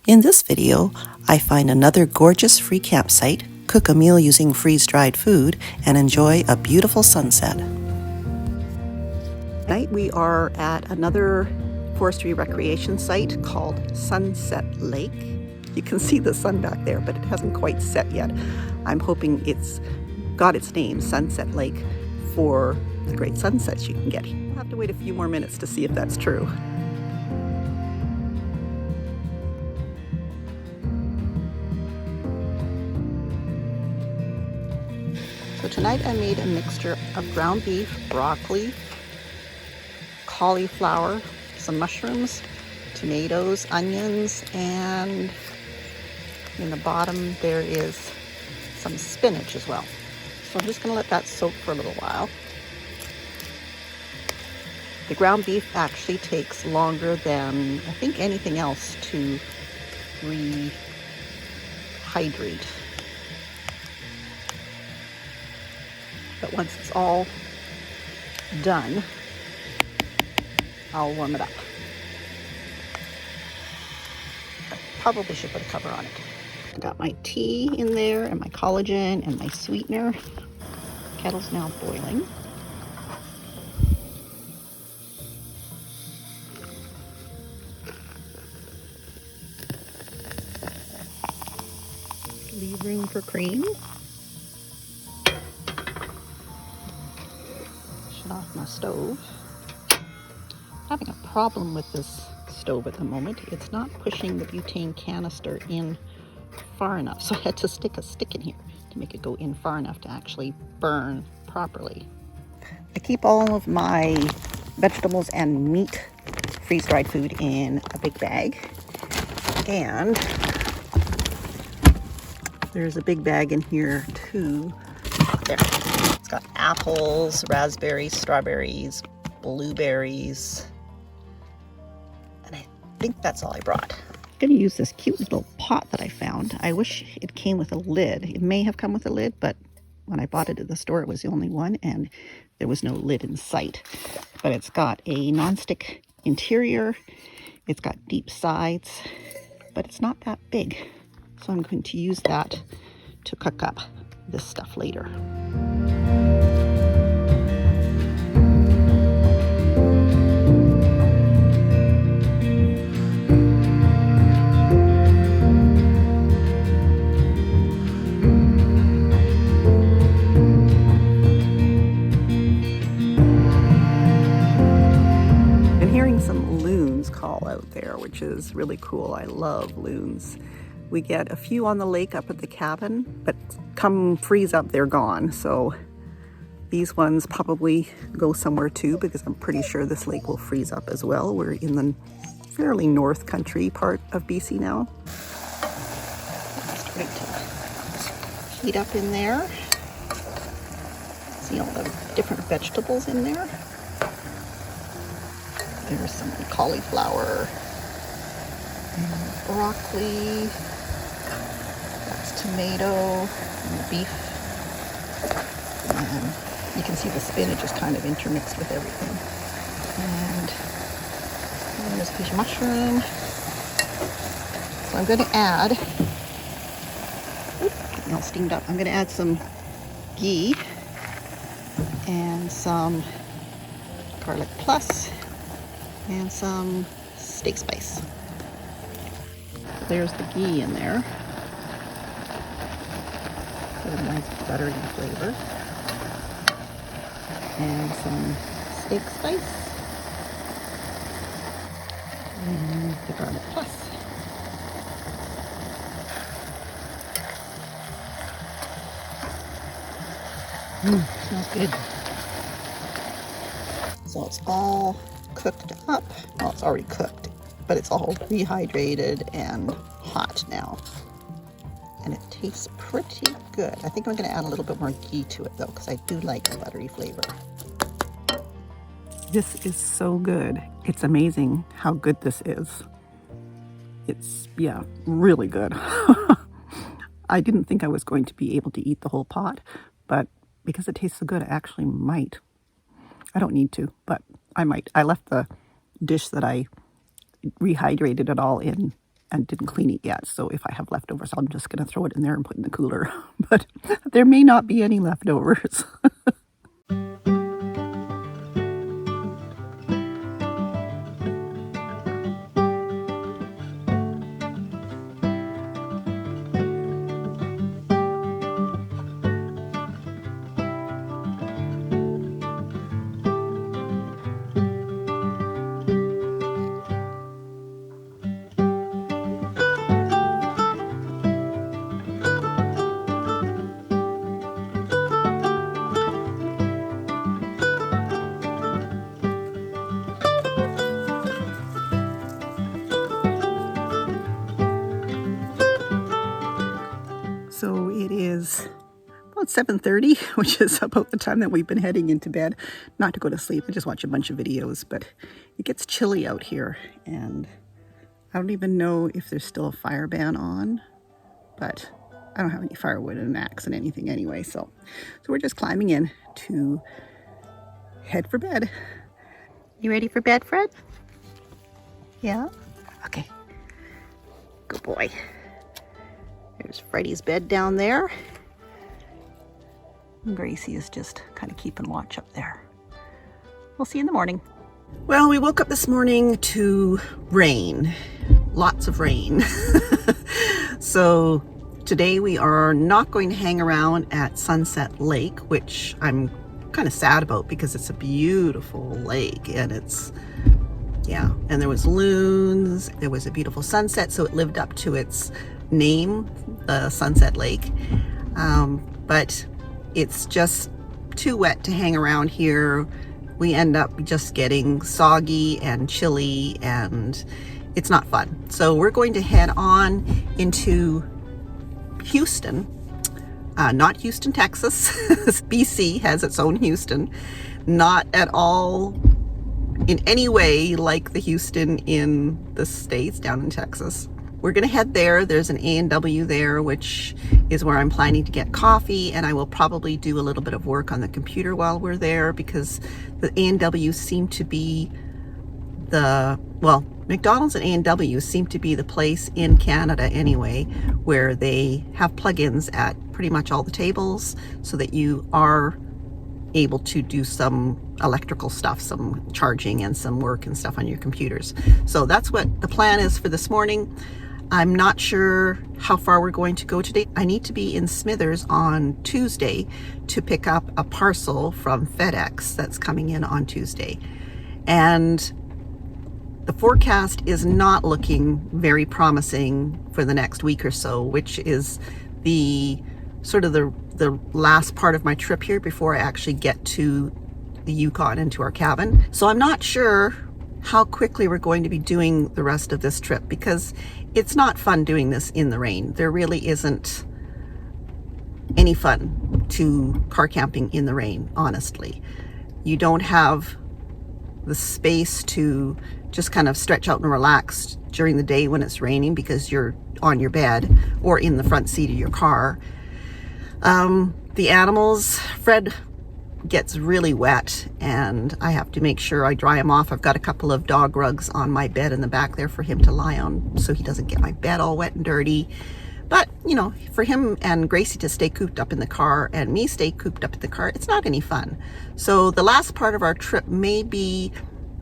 In this video, I find another gorgeous free campsite, cook a meal using freeze-dried food, and enjoy a beautiful sunset. Tonight we are at another forestry recreation site called Sunset Lake. You can see the sun back there, but it hasn't quite set yet. I'm hoping it's got its name, Sunset Lake, for the great sunsets you can get. We'll have to wait a few more minutes to see if that's true. So tonight I made a mixture of ground beef, broccoli, cauliflower, some mushrooms, tomatoes, onions, and in the bottom there is some spinach as well. So I'm just going to let that soak for a little while. The ground beef actually takes longer than I think anything else to rehydrate. But once it's all done, I'll warm it up. I probably should put a cover on it. I got my tea in there and my collagen and my sweetener. Kettle's now boiling. Leave room for cream. Shut off my stove. Having a problem with this stove at the moment. It's not pushing the butane canister in far enough, so I had to stick a stick in here to make it go in far enough to actually burn properly. I keep all of my vegetables and meat freeze-dried food in a big bag, and there's a big bag in here too. There, it's got apples, raspberries, strawberries, blueberries, and I think that's all I brought. I'm going to use this cute little pot that I found. I wish it came with a lid. It may have come with a lid, but when I bought it at the store, it was the only one, and there was no lid in sight. But it's got a nonstick interior. It's got deep sides, but it's not that big. So I'm going to use that to cook up this stuff later. Some loons call out there, which is really cool. I love loons. We get a few on the lake up at the cabin, but come freeze up, they're gone. So these ones probably go somewhere too, because I'm pretty sure this lake will freeze up as well. We're in the fairly north country part of BC now. Starting to heat up in there. See all the different vegetables in there. There's some cauliflower and broccoli. That's tomato and beef. And you can see the spinach is kind of intermixed with everything. And there's a piece of mushroom. So I'm going to add, getting all steamed up, I'm going to add some ghee and some garlic plus and some steak spice. There's the ghee in there. Got a nice buttery flavor. And some steak spice. And the garlic plus. Smells good. So it's all cooked up. Well, it's already cooked, but it's all rehydrated and hot now. And it tastes pretty good. I think I'm going to add a little bit more ghee to it though, because I do like a buttery flavor. This is so good. It's amazing how good this is. It's, yeah, really good. I didn't think I was going to be able to eat the whole pot, but because it tastes so good, I actually might. I don't need to, but I might. I left the dish that I rehydrated it all in and didn't clean it yet. So if I have leftovers, I'm just going to throw it in there and put it in the cooler. But there may not be any leftovers. So it is about 7:30, which is about the time that we've been heading into bed. Not to go to sleep, I just watch a bunch of videos, but it gets chilly out here, and I don't even know if there's still a fire ban on, but I don't have any firewood and an axe and anything anyway, so we're just climbing in to head for bed. You ready for bed, Fred? Yeah? Okay. Good boy. There's Freddie's bed down there. And Gracie is just kind of keeping watch up there. We'll see you in the morning. Well, we woke up this morning to rain. Lots of rain. So today we are not going to hang around at Sunset Lake, which I'm kind of sad about because it's a beautiful lake, and and there was loons, there was a beautiful sunset, so it lived up to its name, the Sunset Lake, but it's just too wet to hang around here. We end up just getting soggy and chilly, and it's not fun. So we're going to head on into Houston, not Houston, Texas. BC has its own Houston, not at all in any way like the Houston in the States down in Texas. We're gonna head there. There's an A&W there, which is where I'm planning to get coffee, and I will probably do a little bit of work on the computer while we're there, because the A&W seem to be McDonald's and A&W seem to be the place in Canada anyway, where they have plugins at pretty much all the tables, so that you are able to do some electrical stuff, some charging and some work and stuff on your computers. So that's what the plan is for this morning. I'm not sure how far we're going to go today. I need to be in Smithers on Tuesday to pick up a parcel from FedEx that's coming in on Tuesday. And the forecast is not looking very promising for the next week or so, which is the sort of the last part of my trip here before I actually get to the Yukon and to our cabin. So I'm not sure how quickly we're going to be doing the rest of this trip, because it's not fun doing this in the rain. There really isn't any fun to car camping in the rain, honestly. You don't have the space to just kind of stretch out and relax during the day when it's raining, because you're on your bed or in the front seat of your car. The animals, Fred gets really wet, and I have to make sure I dry him off. I've got a couple of dog rugs on my bed in the back there for him to lie on, so he doesn't get my bed all wet and dirty. But, you know, for him and Gracie to stay cooped up in the car and me stay cooped up in the car, it's not any fun. So the last part of our trip may be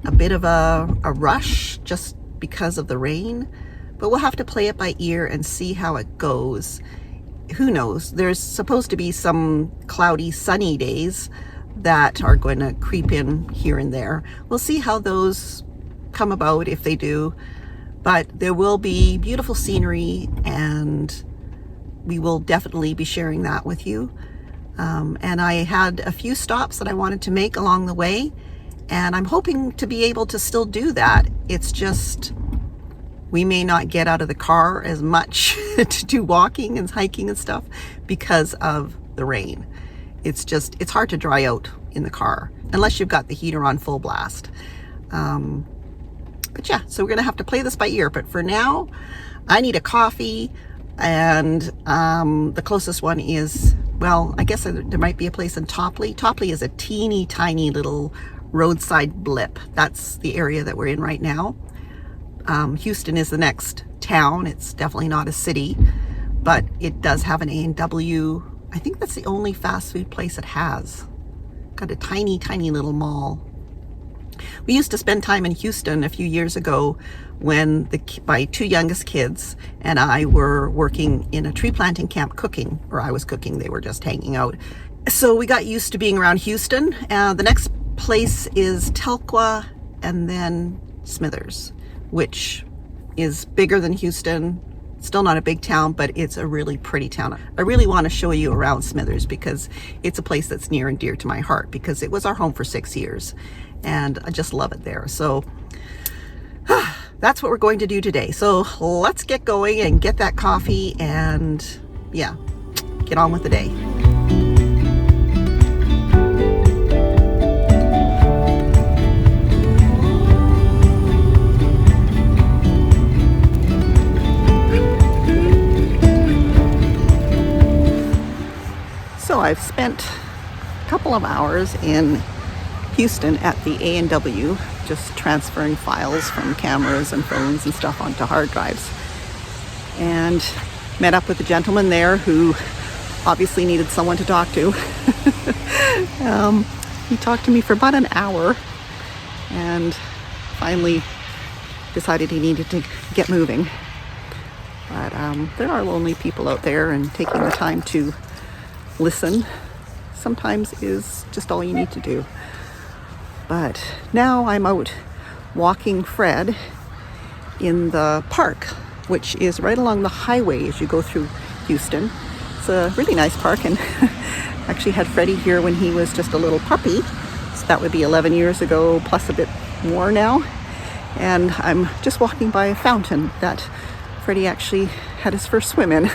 a bit of a rush just because of the rain, but we'll have to play it by ear and see how it goes. Who knows? There's supposed to be some cloudy, sunny days that are going to creep in here and there. We'll see how those come about, if they do. But there will be beautiful scenery, and we will definitely be sharing that with you. And I had a few stops that I wanted to make along the way, and I'm hoping to be able to still do that. It's just, we may not get out of the car as much to do walking and hiking and stuff because of the rain. It's hard to dry out in the car unless you've got the heater on full blast. But yeah, so we're gonna have to play this by ear. But for now, I need a coffee, and the closest one is, well, I guess there might be a place in Topley. Topley is a teeny tiny little roadside blip. That's the area that we're in right now. Houston is the next town. It's definitely not a city, but it does have an A&W. I think that's the only fast food place it has. Got a tiny, tiny little mall. We used to spend time in Houston a few years ago when my two youngest kids and I were working in a tree planting camp cooking, or I was cooking, they were just hanging out. So we got used to being around Houston. The next place is Telqua and then Smithers, which is bigger than Houston. Still not a big town, but it's a really pretty town. I really want to show you around Smithers because it's a place that's near and dear to my heart because it was our home for 6 years and I just love it there. So that's what we're going to do today. So let's get going and get that coffee and yeah, get on with the day. So I've spent a couple of hours in Houston at the A&W, just transferring files from cameras and phones and stuff onto hard drives. And met up with a gentleman there who obviously needed someone to talk to. He talked to me for about an hour and finally decided he needed to get moving. But there are lonely people out there, and taking the time to listen sometimes is just all you need to do. But now I'm out walking Fred in the park, which is right along the highway as you go through Houston. It's a really nice park, and actually had Freddie here when he was just a little puppy. So that would be 11 years ago, plus a bit more now. And I'm just walking by a fountain that Freddie actually had his first swim in.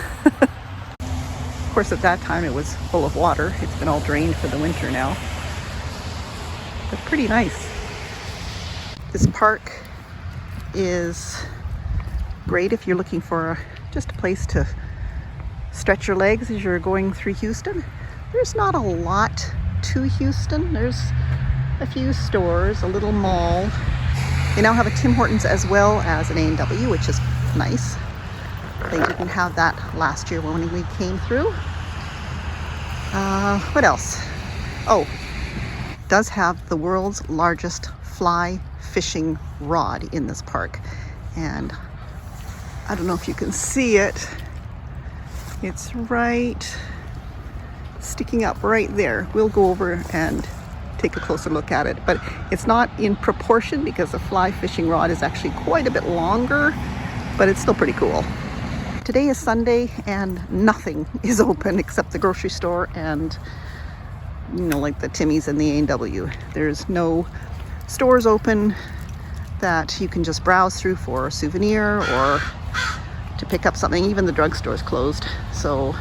Of course, at that time it was full of water. It's been all drained for the winter now. But pretty nice. This park is great if you're looking for just a place to stretch your legs as you're going through Houston. There's not a lot to Houston. There's a few stores, a little mall. They now have a Tim Hortons as well as an A&W, which is nice. They didn't have that last year when we came through. What else? Oh, it does have the world's largest fly fishing rod in this park. And I don't know if you can see it. It's right sticking up right there. We'll go over and take a closer look at it. But it's not in proportion because the fly fishing rod is actually quite a bit longer, but it's still pretty cool. Today is Sunday and nothing is open except the grocery store and, you know, like the Timmy's and the A&W. There's no stores open that you can just browse through for a souvenir or to pick up something. Even the drugstore's closed. So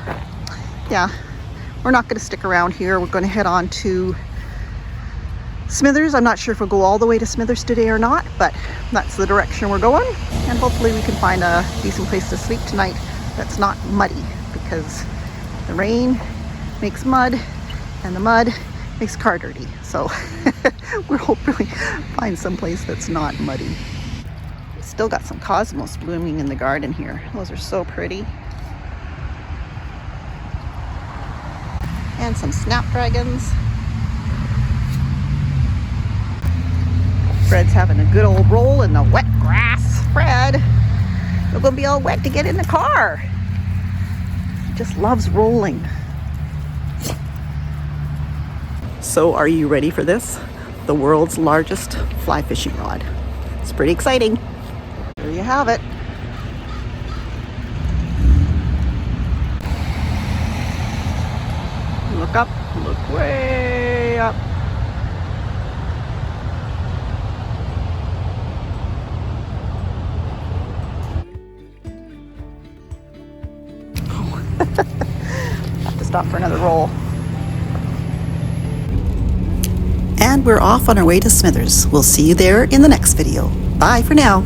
yeah, we're not going to stick around here. We're going to head on to Smithers. I'm not sure if we'll go all the way to Smithers today or not, but that's the direction we're going. And hopefully we can find a decent place to sleep tonight that's not muddy, because the rain makes mud and the mud makes car dirty. So we're hoping to find some place that's not muddy. Still got some cosmos blooming in the garden here. Those are so pretty. And some snapdragons. Fred's having a good old roll in the wet grass. Fred, you're gonna be all wet to get in the car. He just loves rolling. So are you ready for this? The world's largest fly fishing rod. It's pretty exciting. There you have it. Look up, look way up. Have to stop for another roll. And we're off on our way to Smithers. We'll see you there in the next video. Bye for now.